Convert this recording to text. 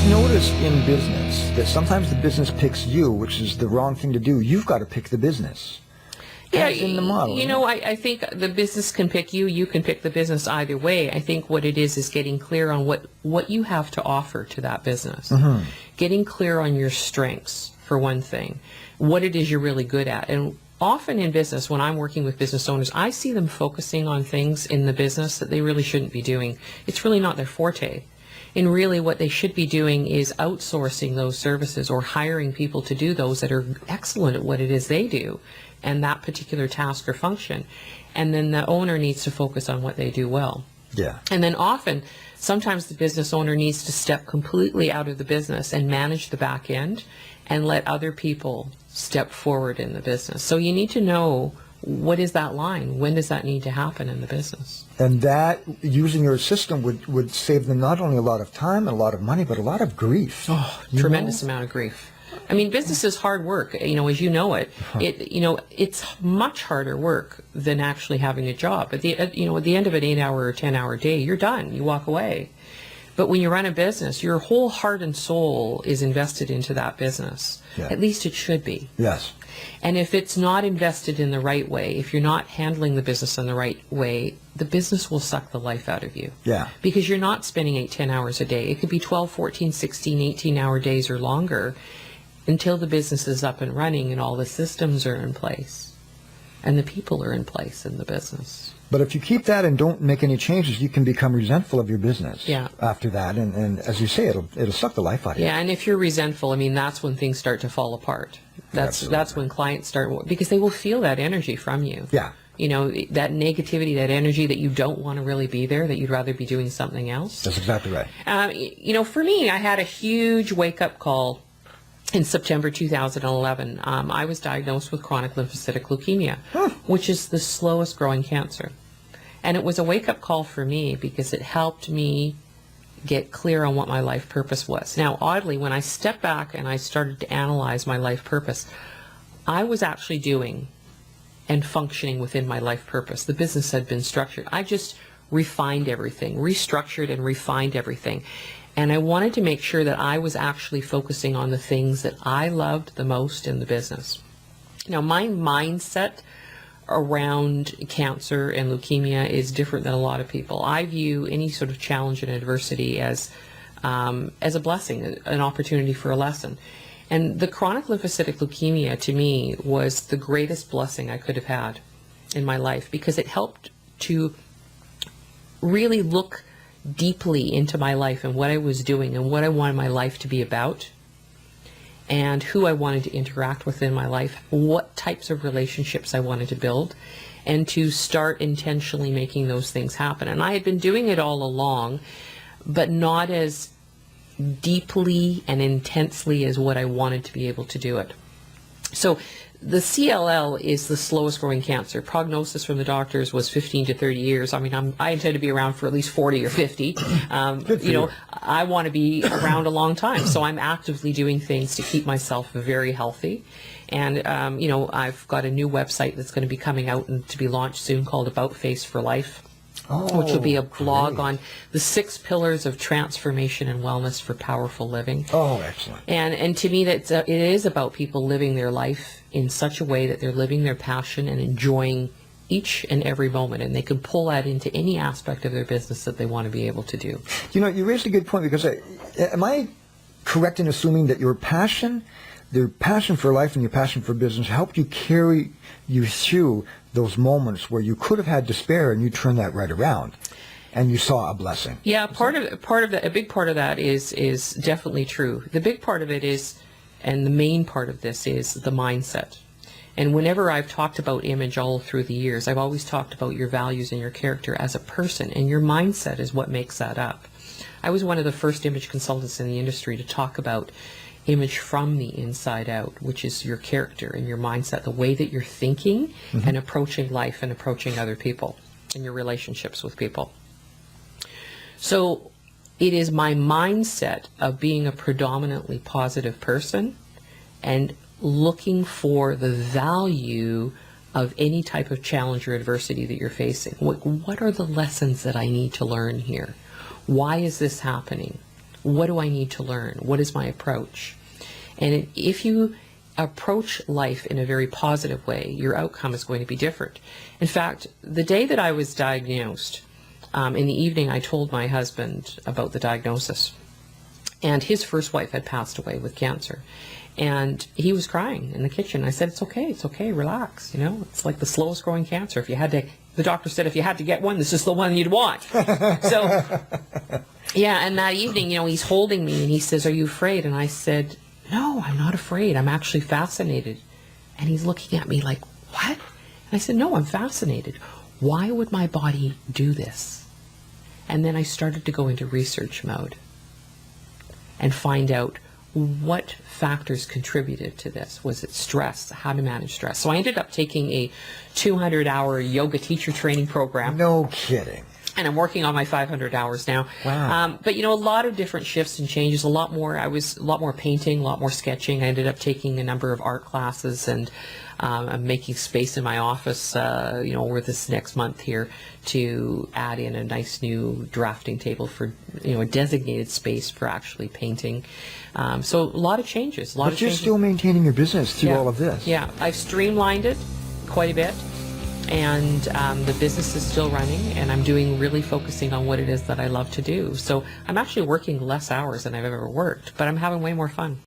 Notice in business that sometimes the business picks you, which is the wrong thing to do. You've got to pick the business. Yeah, That's in the model. I think the business can pick you. You can pick the business either way. I think what it is getting clear on what you have to offer to that business. Mm-hmm. Getting clear on your strengths, for one thing. What it is you're really good at. And often in business, when I'm working with business owners, I see them focusing on things in the business that they really shouldn't be doing. It's really not their forte. And really what they should be doing is outsourcing those services or hiring people to do those that are excellent at what it is they do and that particular task or function. And then the owner needs to focus on what they do well. Yeah. And then often, sometimes the business owner needs to step completely out of the business and manage the back end and let other people step forward in the business. So you need to know, what is that line? When does that need to happen in the business? And that, using your system, would save them not only a lot of time and a lot of money, but a lot of grief. Oh, tremendous amount of grief. I mean, business is hard work, as you know it. It's much harder work than actually having a job. At the end of an 8-hour or 10-hour day, you're done. You walk away. But when you run a business, your whole heart and soul is invested into that business. Yeah. At least it should be. Yes. And if it's not invested in the right way, if you're not handling the business in the right way, the business will suck the life out of you. Yeah. Because you're not spending 8-10 hours a day. It could be 12, 14, 16, 18-hour days or longer until the business is up and running and all the systems are in place and the people are in place in the business. But if you keep that and don't make any changes, you can become resentful of your business after that. And as you say, it'll suck the life out of you. Yeah, and if you're resentful, that's when things start to fall apart. That's when clients start, because they will feel that energy from you. Yeah. That negativity, that energy that you don't want to really be there, that you'd rather be doing something else. That's exactly right. For me, I had a huge wake-up call in September 2011. I was diagnosed with chronic lymphocytic leukemia, which is the slowest growing cancer. And it was a wake-up call for me because it helped me get clear on what my life purpose was. Now, oddly, when I stepped back and I started to analyze my life purpose, I was actually doing and functioning within my life purpose. The business had been structured. I just refined everything, restructured and refined everything. And I wanted to make sure that I was actually focusing on the things that I loved the most in the business. Now, my mindset around cancer and leukemia is different than a lot of people. I view any sort of challenge and adversity as a blessing, an opportunity for a lesson. And the chronic lymphocytic leukemia, to me, was the greatest blessing I could have had in my life, because it helped to really look deeply into my life and what I was doing and what I wanted my life to be about, and who I wanted to interact with in my life, what types of relationships I wanted to build, and to start intentionally making those things happen. And I had been doing it all along, but not as deeply and intensely as what I wanted to be able to do it. So the CLL is the slowest growing cancer. Prognosis from the doctors was 15 to 30 years. I intend to be around for at least 40 or 50. I want to be around a long time. So I'm actively doing things to keep myself very healthy. And, I've got a new website that's going to be coming out and to be launched soon called About Face for Life. Which will be a blog on the 6 pillars of transformation and wellness for powerful living. Oh, excellent. And to me, it is about people living their life in such a way that they're living their passion and enjoying each and every moment, and they can pull that into any aspect of their business that they want to be able to do. You raised a good point, because am I correct in assuming that your passion for life and your passion for business helped you carry you through those moments where you could have had despair, and you turned that right around and you saw a blessing? Yeah, a big part of that is definitely true. The big part of it is, and the main part of this is the mindset. And whenever I've talked about image all through the years, I've always talked about your values and your character as a person, and your mindset is what makes that up. I was one of the first image consultants in the industry to talk about image from the inside out, which is your character and your mindset, the way that you're thinking and approaching life and approaching other people and your relationships with people. So it is my mindset of being a predominantly positive person and looking for the value of any type of challenge or adversity that you're facing. What are the lessons that I need to learn here? Why is this happening? What do I need to learn? What is my approach? And if you approach life in a very positive way, your outcome is going to be different. In fact, the day that I was diagnosed, in the evening, I told my husband about the diagnosis. And his first wife had passed away with cancer. And he was crying in the kitchen. I said, it's okay, relax. You know, it's like the slowest growing cancer. If you had to, the doctor said, if you had to get one, this is the one you'd want. So, yeah, and that evening, you know, he's holding me and he says, are you afraid? And I said, no, I'm not afraid. I'm actually fascinated. And he's looking at me like, what? And I said, no, I'm fascinated. Why would my body do this? And then I started to go into research mode and find out what factors contributed to this. Was it stress? How to manage stress? So I ended up taking a 200-hour yoga teacher training program. No kidding. And I'm working on my 500 hours now. Wow. But, you know, a lot of different shifts and changes, I was a lot more painting, a lot more sketching. I ended up taking a number of art classes, and I'm making space in my office, you know, over this next month here to add in a nice new drafting table for, you know, a designated space for actually painting. So a lot of changes. But you're still maintaining your business through all of this. Yeah, I've streamlined it quite a bit. And the business is still running, and I'm really focusing on what it is that I love to do. So I'm actually working less hours than I've ever worked, but I'm having way more fun.